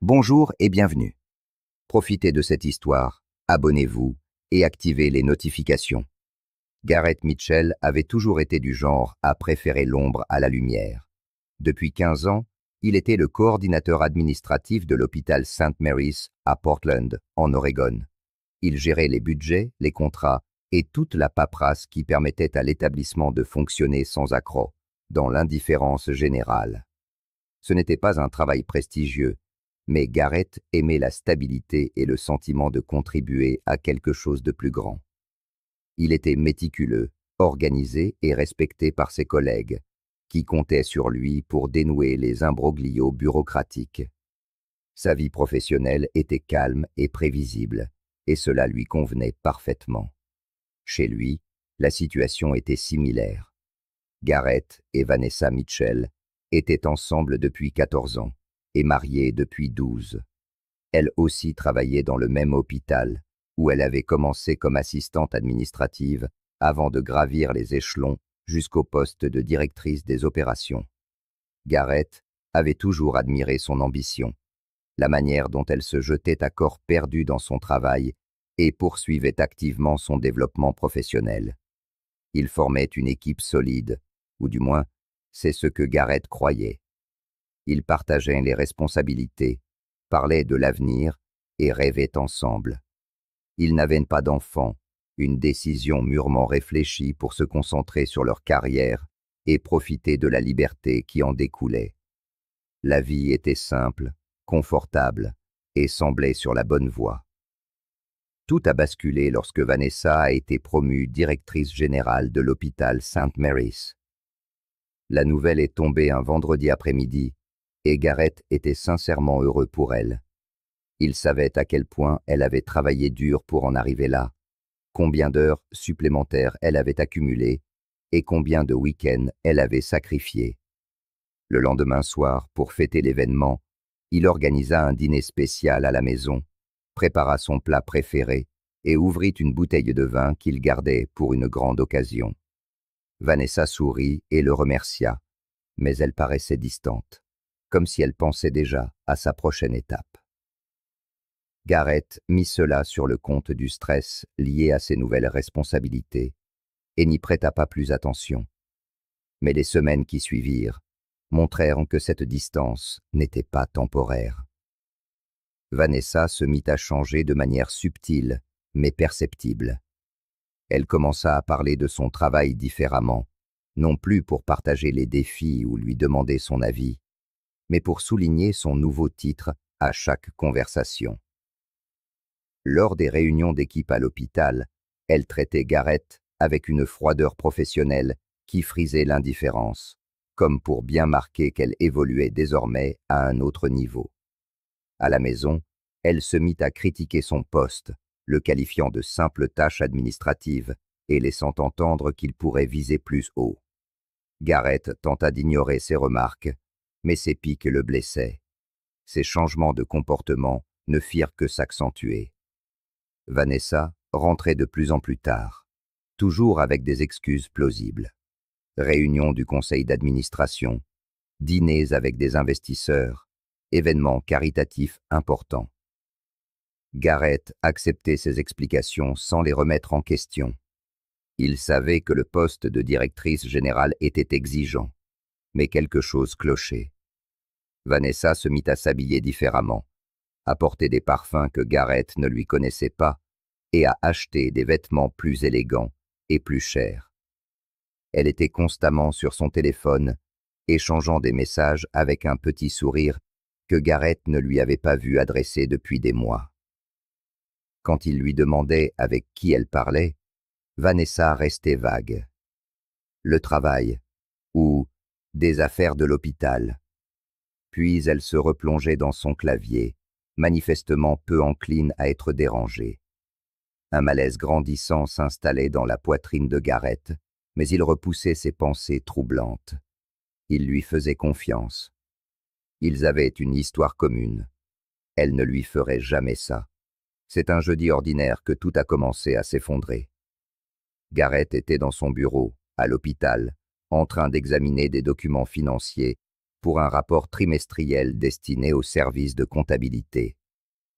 Bonjour et bienvenue. Profitez de cette histoire, abonnez-vous et activez les notifications. Gareth Mitchell avait toujours été du genre à préférer l'ombre à la lumière. Depuis 15 ans, il était le coordinateur administratif de l'hôpital St. Mary's à Portland, en Oregon. Il gérait les budgets, les contrats et toute la paperasse qui permettait à l'établissement de fonctionner sans accroc, dans l'indifférence générale. Ce n'était pas un travail prestigieux, mais Gareth aimait la stabilité et le sentiment de contribuer à quelque chose de plus grand. Il était méticuleux, organisé et respecté par ses collègues, qui comptaient sur lui pour dénouer les imbroglios bureaucratiques. Sa vie professionnelle était calme et prévisible, et cela lui convenait parfaitement. Chez lui, la situation était similaire. Gareth et Vanessa Mitchell étaient ensemble depuis 14 ans et mariés depuis 12. Elle aussi travaillait dans le même hôpital, où elle avait commencé comme assistante administrative avant de gravir les échelons jusqu'au poste de directrice des opérations. Gareth avait toujours admiré son ambition, la manière dont elle se jetait à corps perdu dans son travail et poursuivait activement son développement professionnel. Ils formaient une équipe solide, ou du moins, c'est ce que Gareth croyait. Ils partageaient les responsabilités, parlaient de l'avenir et rêvaient ensemble. Ils n'avaient pas d'enfants, une décision mûrement réfléchie pour se concentrer sur leur carrière et profiter de la liberté qui en découlait. La vie était simple, confortable et semblait sur la bonne voie. Tout a basculé lorsque Vanessa a été promue directrice générale de l'hôpital St. Mary's. La nouvelle est tombée un vendredi après-midi et Gareth était sincèrement heureux pour elle. Il savait à quel point elle avait travaillé dur pour en arriver là, combien d'heures supplémentaires elle avait accumulées et combien de week-ends elle avait sacrifiés. Le lendemain soir, pour fêter l'événement, il organisa un dîner spécial à la maison, prépara son plat préféré et ouvrit une bouteille de vin qu'il gardait pour une grande occasion. Vanessa sourit et le remercia, mais elle paraissait distante, comme si elle pensait déjà à sa prochaine étape. Gareth mit cela sur le compte du stress lié à ses nouvelles responsabilités et n'y prêta pas plus attention. Mais les semaines qui suivirent montrèrent que cette distance n'était pas temporaire. Vanessa se mit à changer de manière subtile, mais perceptible. Elle commença à parler de son travail différemment, non plus pour partager les défis ou lui demander son avis, mais pour souligner son nouveau titre à chaque conversation. Lors des réunions d'équipe à l'hôpital, elle traitait Gareth avec une froideur professionnelle qui frisait l'indifférence, comme pour bien marquer qu'elle évoluait désormais à un autre niveau. À la maison, elle se mit à critiquer son poste, le qualifiant de simple tâche administrative et laissant entendre qu'il pourrait viser plus haut. Gareth tenta d'ignorer ses remarques, mais ses piques le blessaient. Ses changements de comportement ne firent que s'accentuer. Vanessa rentrait de plus en plus tard, toujours avec des excuses plausibles. Réunions du conseil d'administration, dîners avec des investisseurs, événements caritatifs importants. Gareth acceptait ces explications sans les remettre en question. Il savait que le poste de directrice générale était exigeant, mais quelque chose clochait. Vanessa se mit à s'habiller différemment, à porter des parfums que Gareth ne lui connaissait pas et à acheter des vêtements plus élégants et plus chers. Elle était constamment sur son téléphone, échangeant des messages avec un petit sourire que Gareth ne lui avait pas vu adresser depuis des mois. Quand il lui demandait avec qui elle parlait, Vanessa restait vague. Le travail, ou des affaires de l'hôpital. Puis elle se replongeait dans son clavier, manifestement peu encline à être dérangée. Un malaise grandissant s'installait dans la poitrine de Gareth, mais il repoussait ses pensées troublantes. Il lui faisait confiance. Ils avaient une histoire commune. Elle ne lui ferait jamais ça. C'est un jeudi ordinaire que tout a commencé à s'effondrer. Gareth était dans son bureau, à l'hôpital, en train d'examiner des documents financiers pour un rapport trimestriel destiné au service de comptabilité.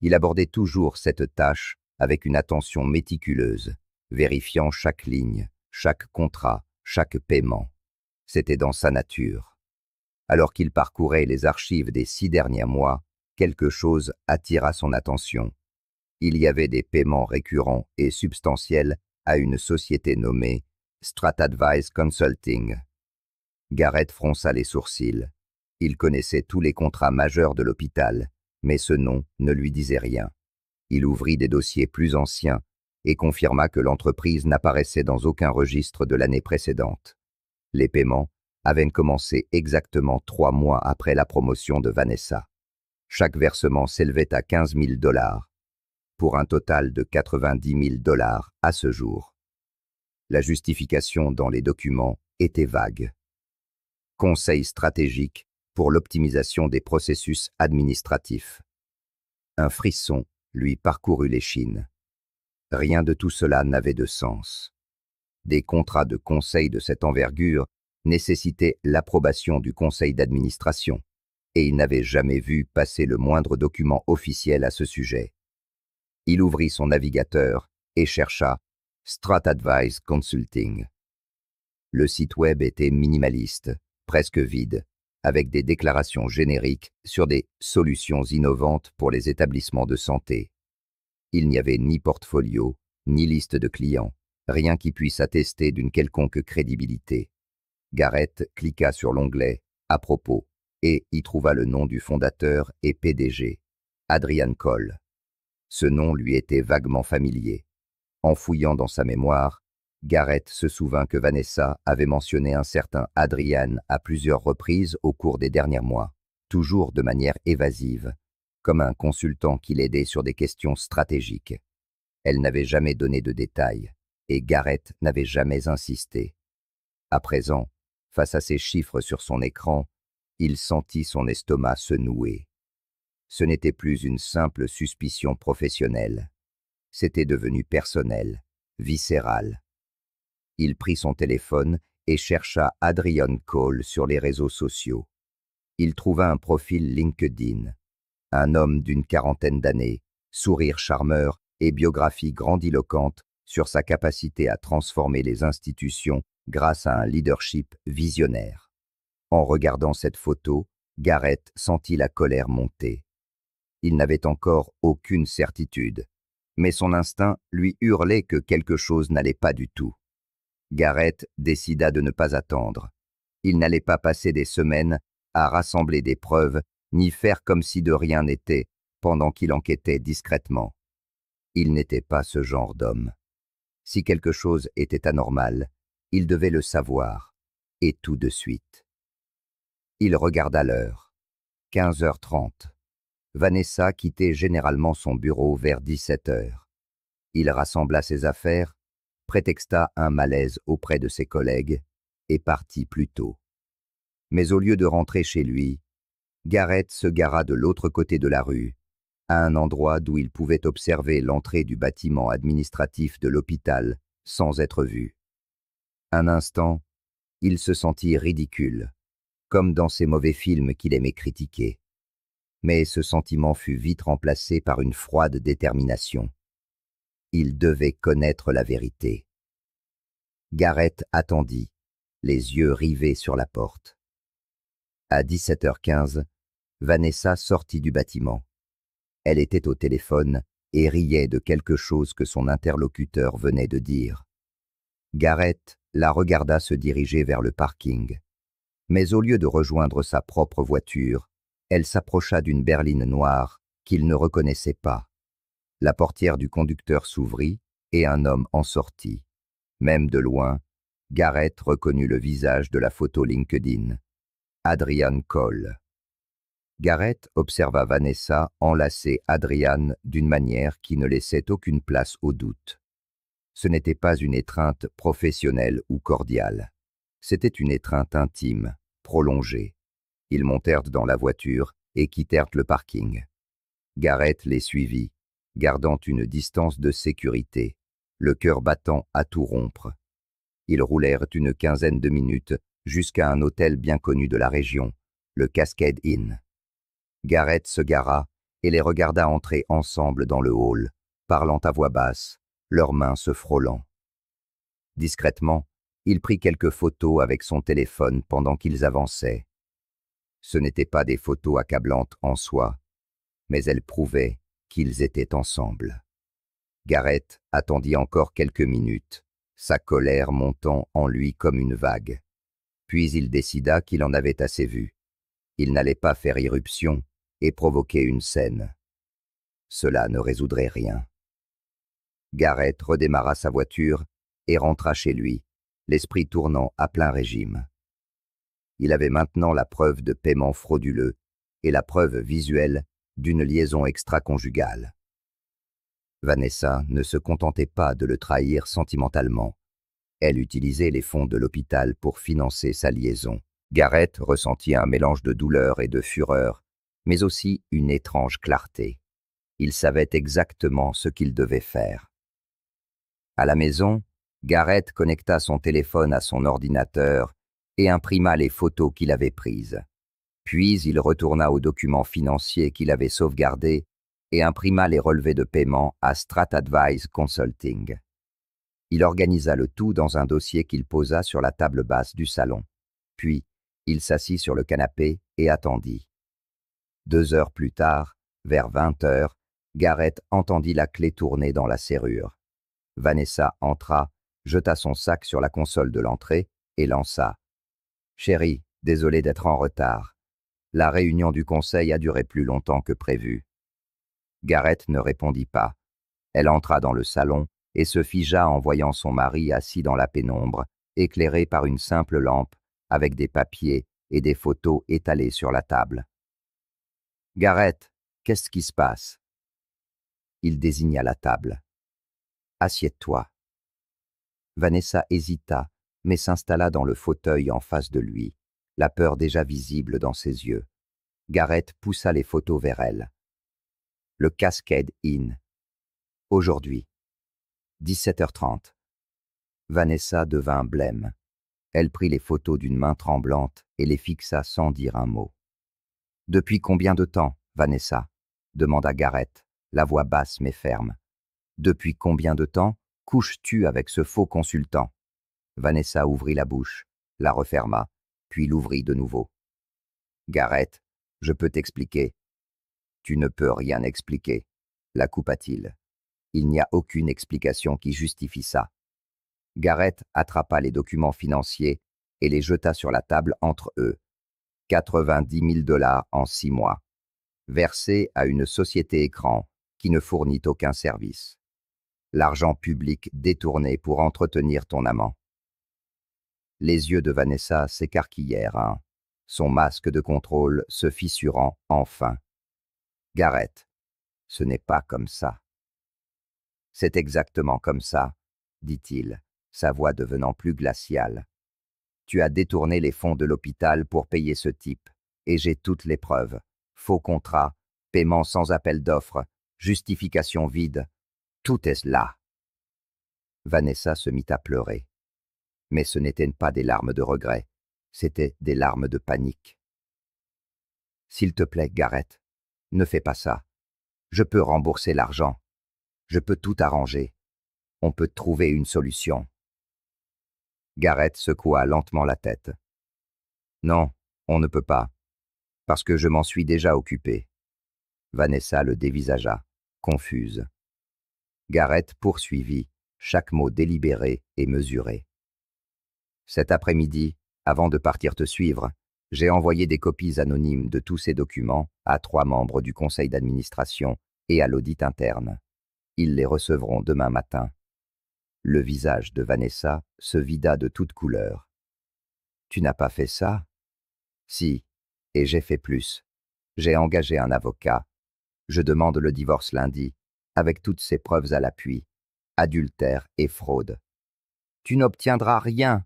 Il abordait toujours cette tâche avec une attention méticuleuse, vérifiant chaque ligne, chaque contrat, chaque paiement. C'était dans sa nature. Alors qu'il parcourait les archives des 6 derniers mois, quelque chose attira son attention. Il y avait des paiements récurrents et substantiels à une société nommée StratAdvice Consulting. Garrett fronça les sourcils. Il connaissait tous les contrats majeurs de l'hôpital, mais ce nom ne lui disait rien. Il ouvrit des dossiers plus anciens et confirma que l'entreprise n'apparaissait dans aucun registre de l'année précédente. Les paiements avaient commencé exactement 3 mois après la promotion de Vanessa. Chaque versement s'élevait à 15 000 $, pour un total de 90 000 $ à ce jour. La justification dans les documents était vague. Conseil stratégique pour l'optimisation des processus administratifs. Un frisson lui parcourut l'échine. Rien de tout cela n'avait de sens. Des contrats de conseil de cette envergure nécessitaient l'approbation du conseil d'administration, et il n'avait jamais vu passer le moindre document officiel à ce sujet. Il ouvrit son navigateur et chercha StratAdvice Consulting. Le site web était minimaliste, presque vide, avec des déclarations génériques sur des solutions innovantes pour les établissements de santé. Il n'y avait ni portfolio, ni liste de clients, rien qui puisse attester d'une quelconque crédibilité. Garrett cliqua sur l'onglet « À propos » et y trouva le nom du fondateur et PDG, Adrian Cole. Ce nom lui était vaguement familier. En fouillant dans sa mémoire, Garrett se souvint que Vanessa avait mentionné un certain Adrian à plusieurs reprises au cours des derniers mois, toujours de manière évasive, comme un consultant qui l'aidait sur des questions stratégiques. Elle n'avait jamais donné de détails, et Garrett n'avait jamais insisté. À présent, face à ces chiffres sur son écran, il sentit son estomac se nouer. Ce n'était plus une simple suspicion professionnelle. C'était devenu personnel, viscéral. Il prit son téléphone et chercha Adrian Cole sur les réseaux sociaux. Il trouva un profil LinkedIn. Un homme d'une 40aine d'années, sourire charmeur et biographie grandiloquente sur sa capacité à transformer les institutions grâce à un leadership visionnaire. En regardant cette photo, Garrett sentit la colère monter. Il n'avait encore aucune certitude, mais son instinct lui hurlait que quelque chose n'allait pas du tout. Garrett décida de ne pas attendre. Il n'allait pas passer des semaines à rassembler des preuves, ni faire comme si de rien n'était, pendant qu'il enquêtait discrètement. Il n'était pas ce genre d'homme. Si quelque chose était anormal, il devait le savoir, et tout de suite. Il regarda l'heure. 15h30. Vanessa quittait généralement son bureau vers 17h. Il rassembla ses affaires, prétexta un malaise auprès de ses collègues et partit plus tôt. Mais au lieu de rentrer chez lui, Garrett se gara de l'autre côté de la rue, à un endroit d'où il pouvait observer l'entrée du bâtiment administratif de l'hôpital sans être vu. Un instant, il se sentit ridicule, comme dans ces mauvais films qu'il aimait critiquer. Mais ce sentiment fut vite remplacé par une froide détermination. Il devait connaître la vérité. Garrett attendit, les yeux rivés sur la porte. À 17h15, Vanessa sortit du bâtiment. Elle était au téléphone et riait de quelque chose que son interlocuteur venait de dire. Garrett la regarda se diriger vers le parking. Mais au lieu de rejoindre sa propre voiture, elle s'approcha d'une berline noire qu'il ne reconnaissait pas. La portière du conducteur s'ouvrit et un homme en sortit. Même de loin, Garrett reconnut le visage de la photo LinkedIn. Adrian Cole. Garrett observa Vanessa enlacer Adrian d'une manière qui ne laissait aucune place au doute. Ce n'était pas une étreinte professionnelle ou cordiale. C'était une étreinte intime, prolongée. Ils montèrent dans la voiture et quittèrent le parking. Garrett les suivit, gardant une distance de sécurité, le cœur battant à tout rompre. Ils roulèrent une quinzaine de minutes jusqu'à un hôtel bien connu de la région, le Cascade Inn. Gareth se gara et les regarda entrer ensemble dans le hall, parlant à voix basse, leurs mains se frôlant. Discrètement, il prit quelques photos avec son téléphone pendant qu'ils avançaient. Ce n'étaient pas des photos accablantes en soi, mais elles prouvaient qu'ils étaient ensemble. Gareth attendit encore quelques minutes, sa colère montant en lui comme une vague. Puis il décida qu'il en avait assez vu. Il n'allait pas faire irruption et provoquer une scène. Cela ne résoudrait rien. Gareth redémarra sa voiture et rentra chez lui, l'esprit tournant à plein régime. Il avait maintenant la preuve de paiement frauduleux et la preuve visuelle d'une liaison extra-conjugale. Vanessa ne se contentait pas de le trahir sentimentalement. Elle utilisait les fonds de l'hôpital pour financer sa liaison. Gareth ressentit un mélange de douleur et de fureur, mais aussi une étrange clarté. Il savait exactement ce qu'il devait faire. À la maison, Gareth connecta son téléphone à son ordinateur et imprima les photos qu'il avait prises. Puis il retourna aux documents financiers qu'il avait sauvegardés et imprima les relevés de paiement à StratAdvice Consulting. Il organisa le tout dans un dossier qu'il posa sur la table basse du salon. Puis, il s'assit sur le canapé et attendit. 2 heures plus tard, vers 20 heures, Gareth entendit la clé tourner dans la serrure. Vanessa entra, jeta son sac sur la console de l'entrée et lança. « Chérie, désolé d'être en retard. La réunion du conseil a duré plus longtemps que prévu. » Gareth ne répondit pas. Elle entra dans le salon et se figea en voyant son mari assis dans la pénombre, éclairé par une simple lampe, avec des papiers et des photos étalés sur la table. « Gareth, qu'est-ce qui se passe ?» Il désigna la table. « Assieds-toi. » Vanessa hésita, mais s'installa dans le fauteuil en face de lui, la peur déjà visible dans ses yeux. Gareth poussa les photos vers elle. Le Cascade Inn. Aujourd'hui. 17h30. Vanessa devint blême. Elle prit les photos d'une main tremblante et les fixa sans dire un mot. « Depuis combien de temps, Vanessa ?» demanda Gareth, la voix basse mais ferme. « Depuis combien de temps couches-tu avec ce faux consultant ?» Vanessa ouvrit la bouche, la referma, puis l'ouvrit de nouveau. « Gareth, je peux t'expliquer. » « Tu ne peux rien expliquer, » la coupa-t-il. « Il n'y a aucune explication qui justifie ça. » Gareth attrapa les documents financiers et les jeta sur la table entre eux. 90 000 $ en 6 mois, versés à une société écran qui ne fournit aucun service. L'argent public détourné pour entretenir ton amant. Les yeux de Vanessa s'écarquillèrent, son masque de contrôle se fissurant enfin. Gareth, ce n'est pas comme ça. C'est exactement comme ça, dit-il, sa voix devenant plus glaciale. Tu as détourné les fonds de l'hôpital pour payer ce type, et j'ai toutes les preuves. Faux contrat, paiement sans appel d'offres, justification vide, tout est là. Vanessa se mit à pleurer. Mais ce n'étaient pas des larmes de regret, c'étaient des larmes de panique. S'il te plaît, Gareth, ne fais pas ça. Je peux rembourser l'argent. Je peux tout arranger. On peut trouver une solution. Gareth secoua lentement la tête. Non, on ne peut pas, parce que je m'en suis déjà occupé. Vanessa le dévisagea, confuse. Gareth poursuivit, chaque mot délibéré et mesuré. Cet après-midi, avant de partir te suivre, j'ai envoyé des copies anonymes de tous ces documents à 3 membres du conseil d'administration et à l'audit interne. Ils les recevront demain matin. Le visage de Vanessa se vida de toute couleur. « Tu n'as pas fait ça ?»« Si, et j'ai fait plus. J'ai engagé un avocat. Je demande le divorce lundi, avec toutes ces preuves à l'appui. Adultère et fraude. »« Tu n'obtiendras rien !»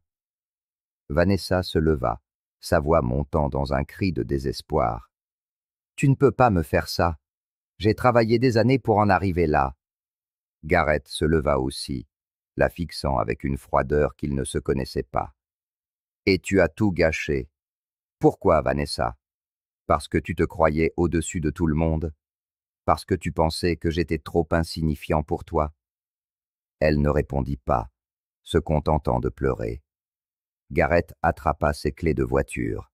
Vanessa se leva, sa voix montant dans un cri de désespoir. « Tu ne peux pas me faire ça. J'ai travaillé des années pour en arriver là. » Gareth se leva aussi, la fixant avec une froideur qu'il ne se connaissait pas. « Et tu as tout gâché. Pourquoi, Vanessa? Parce que tu te croyais au-dessus de tout le monde? Parce que tu pensais que j'étais trop insignifiant pour toi? Elle ne répondit pas, se contentant de pleurer. Gareth attrapa ses clés de voiture.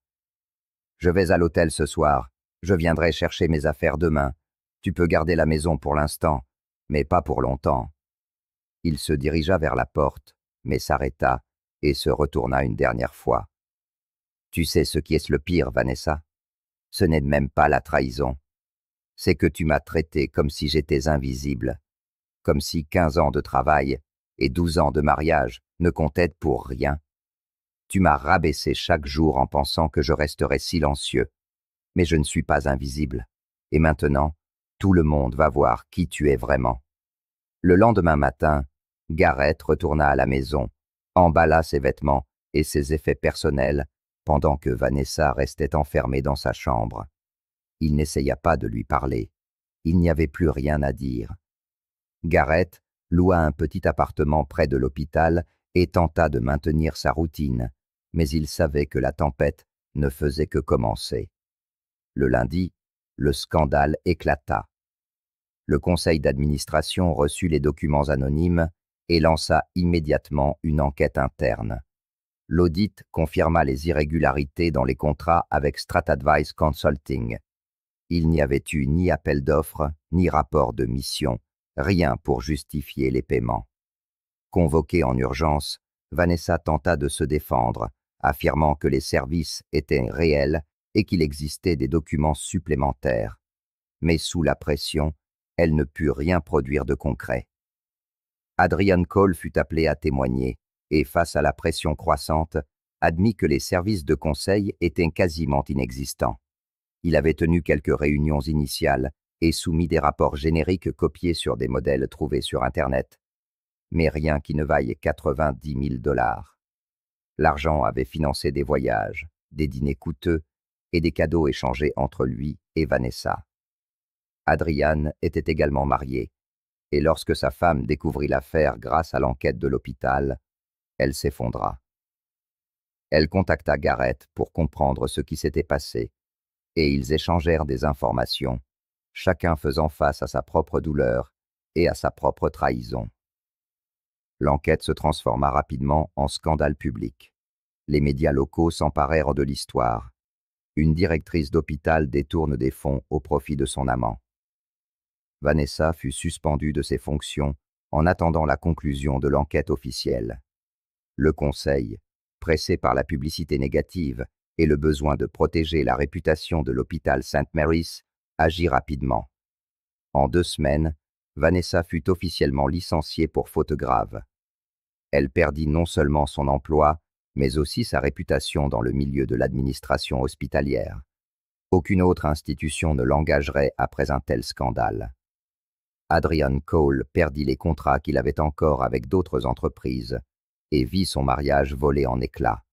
Je vais à l'hôtel ce soir. Je viendrai chercher mes affaires demain. Tu peux garder la maison pour l'instant, mais pas pour longtemps. Il se dirigea vers la porte, mais s'arrêta et se retourna une dernière fois. Tu sais ce qui est le pire, Vanessa? Ce n'est même pas la trahison. C'est que tu m'as traité comme si j'étais invisible, comme si 15 ans de travail et 12 ans de mariage ne comptaient pour rien. Tu m'as rabaissé chaque jour en pensant que je resterais silencieux. Mais je ne suis pas invisible. Et maintenant, tout le monde va voir qui tu es vraiment. Le lendemain matin, Gareth retourna à la maison, emballa ses vêtements et ses effets personnels pendant que Vanessa restait enfermée dans sa chambre. Il n'essaya pas de lui parler. Il n'y avait plus rien à dire. Gareth loua un petit appartement près de l'hôpital et tenta de maintenir sa routine, mais il savait que la tempête ne faisait que commencer. Le lundi, le scandale éclata. Le conseil d'administration reçut les documents anonymes et lança immédiatement une enquête interne. L'audit confirma les irrégularités dans les contrats avec StratAdvice Consulting. Il n'y avait eu ni appel d'offres, ni rapport de mission, rien pour justifier les paiements. Convoquée en urgence, Vanessa tenta de se défendre, affirmant que les services étaient réels et qu'il existait des documents supplémentaires. Mais sous la pression, elle ne put rien produire de concret. Adrian Cole fut appelé à témoigner et, face à la pression croissante, admit que les services de conseil étaient quasiment inexistants. Il avait tenu quelques réunions initiales et soumis des rapports génériques copiés sur des modèles trouvés sur Internet. Mais rien qui ne vaille 90 000 $. L'argent avait financé des voyages, des dîners coûteux et des cadeaux échangés entre lui et Vanessa. Adrian était également marié, et lorsque sa femme découvrit l'affaire grâce à l'enquête de l'hôpital, elle s'effondra. Elle contacta Gareth pour comprendre ce qui s'était passé, et ils échangèrent des informations, chacun faisant face à sa propre douleur et à sa propre trahison. L'enquête se transforma rapidement en scandale public. Les médias locaux s'emparèrent de l'histoire. Une directrice d'hôpital détourne des fonds au profit de son amant. Vanessa fut suspendue de ses fonctions en attendant la conclusion de l'enquête officielle. Le conseil, pressé par la publicité négative et le besoin de protéger la réputation de l'hôpital St. Mary's, agit rapidement. En 2 semaines, Vanessa fut officiellement licenciée pour faute grave. Elle perdit non seulement son emploi, mais aussi sa réputation dans le milieu de l'administration hospitalière. Aucune autre institution ne l'engagerait après un tel scandale. Adrian Cole perdit les contrats qu'il avait encore avec d'autres entreprises et vit son mariage voler en éclats.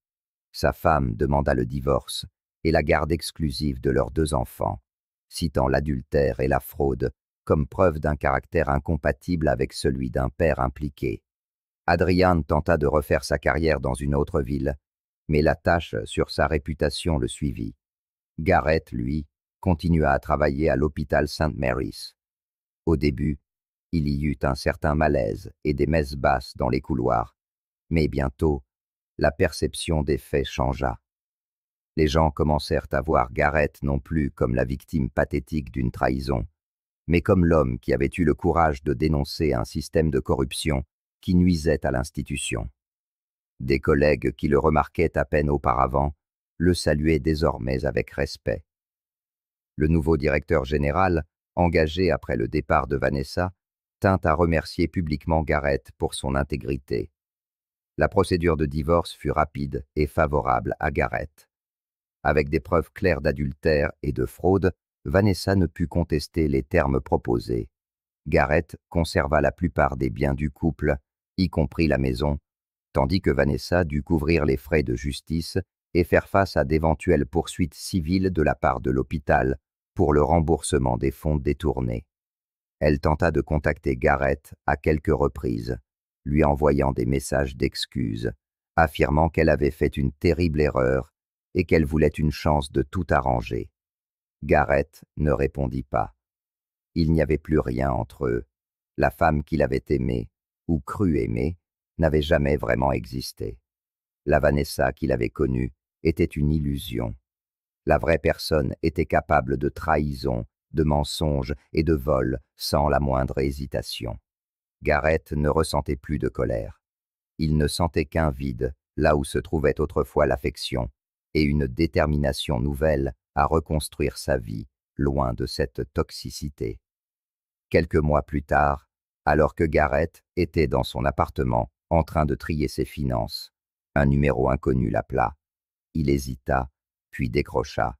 Sa femme demanda le divorce et la garde exclusive de leurs 2 enfants, citant l'adultère et la fraude comme preuve d'un caractère incompatible avec celui d'un père impliqué. Adrian tenta de refaire sa carrière dans une autre ville, mais la tâche sur sa réputation le suivit. Gareth, lui, continua à travailler à l'hôpital St. Mary's. Au début, il y eut un certain malaise et des messes basses dans les couloirs, mais bientôt, la perception des faits changea. Les gens commencèrent à voir Gareth non plus comme la victime pathétique d'une trahison, mais comme l'homme qui avait eu le courage de dénoncer un système de corruption qui nuisait à l'institution. Des collègues qui le remarquaient à peine auparavant le saluaient désormais avec respect. Le nouveau directeur général, engagé après le départ de Vanessa, tint à remercier publiquement Gareth pour son intégrité. La procédure de divorce fut rapide et favorable à Gareth. Avec des preuves claires d'adultère et de fraude, Vanessa ne put contester les termes proposés. Gareth conserva la plupart des biens du couple, y compris la maison, tandis que Vanessa dut couvrir les frais de justice et faire face à d'éventuelles poursuites civiles de la part de l'hôpital pour le remboursement des fonds détournés. Elle tenta de contacter Gareth à quelques reprises, lui envoyant des messages d'excuses, affirmant qu'elle avait fait une terrible erreur et qu'elle voulait une chance de tout arranger. Gareth ne répondit pas. Il n'y avait plus rien entre eux. La femme qu'il avait aimée, ou cru aimer, n'avait jamais vraiment existé. La Vanessa qu'il avait connue était une illusion. La vraie personne était capable de trahison, de mensonge et de vol sans la moindre hésitation. Gareth ne ressentait plus de colère. Il ne sentait qu'un vide, là où se trouvait autrefois l'affection, et une détermination nouvelle à reconstruire sa vie, loin de cette toxicité. Quelques mois plus tard, alors que Gareth était dans son appartement, en train de trier ses finances, un numéro inconnu l'appela. Il hésita, puis décrocha.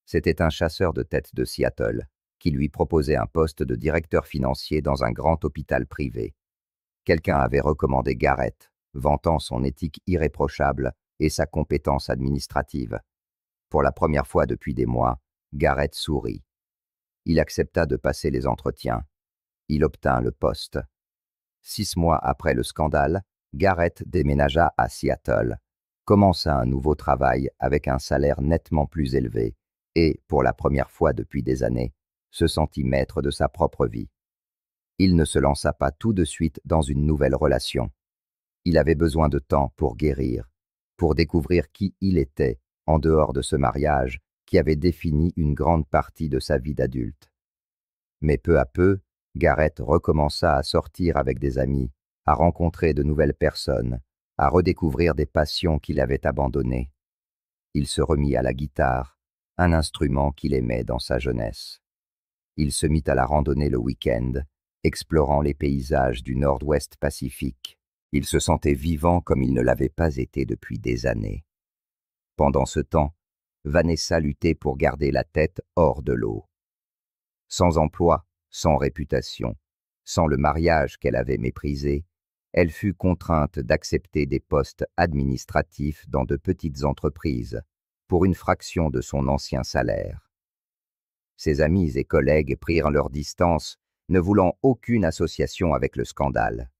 C'était un chasseur de tête de Seattle, qui lui proposait un poste de directeur financier dans un grand hôpital privé. Quelqu'un avait recommandé Gareth, vantant son éthique irréprochable et sa compétence administrative. Pour la première fois depuis des mois, Gareth sourit. Il accepta de passer les entretiens. Il obtint le poste. 6 mois après le scandale, Gareth déménagea à Seattle, commença un nouveau travail avec un salaire nettement plus élevé et, pour la première fois depuis des années, se sentit maître de sa propre vie. Il ne se lança pas tout de suite dans une nouvelle relation. Il avait besoin de temps pour guérir, pour découvrir qui il était en dehors de ce mariage qui avait défini une grande partie de sa vie d'adulte. Mais peu à peu, Gareth recommença à sortir avec des amis, à rencontrer de nouvelles personnes, à redécouvrir des passions qu'il avait abandonnées. Il se remit à la guitare, un instrument qu'il aimait dans sa jeunesse. Il se mit à la randonnée le week-end, explorant les paysages du nord-ouest Pacifique. Il se sentait vivant comme il ne l'avait pas été depuis des années. Pendant ce temps, Vanessa luttait pour garder la tête hors de l'eau. Sans emploi, sans réputation, sans le mariage qu'elle avait méprisé, elle fut contrainte d'accepter des postes administratifs dans de petites entreprises, pour une fraction de son ancien salaire. Ses amis et collègues prirent leur distance, ne voulant aucune association avec le scandale.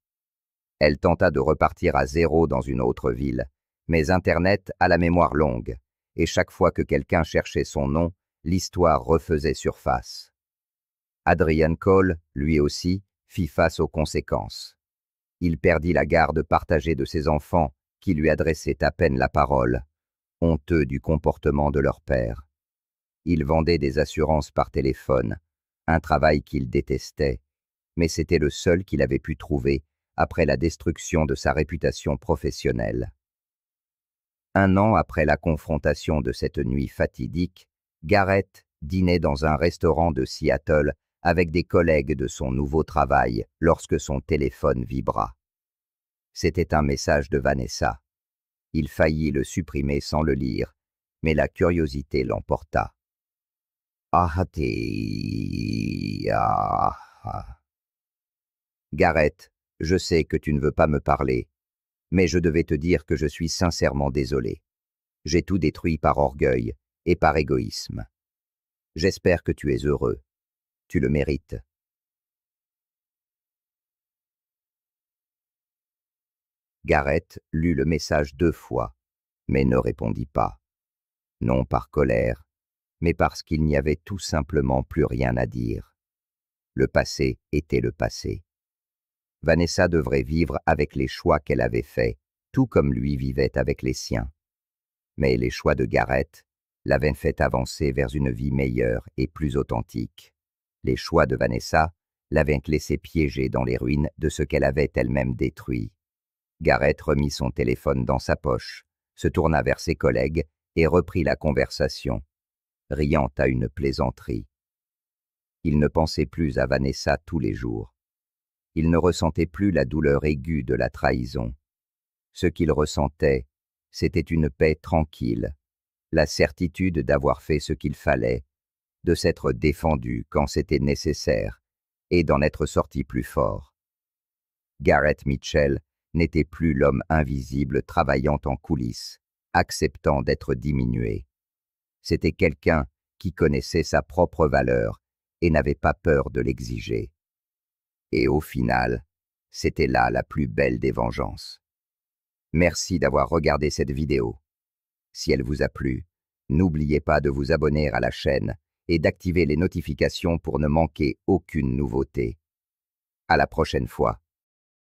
Elle tenta de repartir à zéro dans une autre ville, mais Internet a la mémoire longue, et chaque fois que quelqu'un cherchait son nom, l'histoire refaisait surface. Adrian Cole, lui aussi, fit face aux conséquences. Il perdit la garde partagée de ses enfants, qui lui adressaient à peine la parole, honteux du comportement de leur père. Il vendait des assurances par téléphone, un travail qu'il détestait, mais c'était le seul qu'il avait pu trouver après la destruction de sa réputation professionnelle. 1 an après la confrontation de cette nuit fatidique, Gareth dînait dans un restaurant de Seattle avec des collègues de son nouveau travail lorsque son téléphone vibra. C'était un message de Vanessa. Il faillit le supprimer sans le lire, mais la curiosité l'emporta. Gareth, je sais que tu ne veux pas me parler, mais je devais te dire que je suis sincèrement désolé. J'ai tout détruit par orgueil et par égoïsme. J'espère que tu es heureux. Tu le mérites. Gareth lut le message 2 fois, mais ne répondit pas. Non par colère, mais parce qu'il n'y avait tout simplement plus rien à dire. Le passé était le passé. Vanessa devrait vivre avec les choix qu'elle avait faits, tout comme lui vivait avec les siens. Mais les choix de Gareth l'avaient fait avancer vers une vie meilleure et plus authentique. Les choix de Vanessa l'avaient laissé piégée dans les ruines de ce qu'elle avait elle-même détruit. Gareth remit son téléphone dans sa poche, se tourna vers ses collègues et reprit la conversation, riant à une plaisanterie. Il ne pensait plus à Vanessa tous les jours. Il ne ressentait plus la douleur aiguë de la trahison. Ce qu'il ressentait, c'était une paix tranquille, la certitude d'avoir fait ce qu'il fallait, de s'être défendu quand c'était nécessaire et d'en être sorti plus fort. Gareth Mitchell n'était plus l'homme invisible travaillant en coulisses, acceptant d'être diminué. C'était quelqu'un qui connaissait sa propre valeur et n'avait pas peur de l'exiger. Et au final, c'était là la plus belle des vengeances. Merci d'avoir regardé cette vidéo. Si elle vous a plu, n'oubliez pas de vous abonner à la chaîne et d'activer les notifications pour ne manquer aucune nouveauté. À la prochaine fois.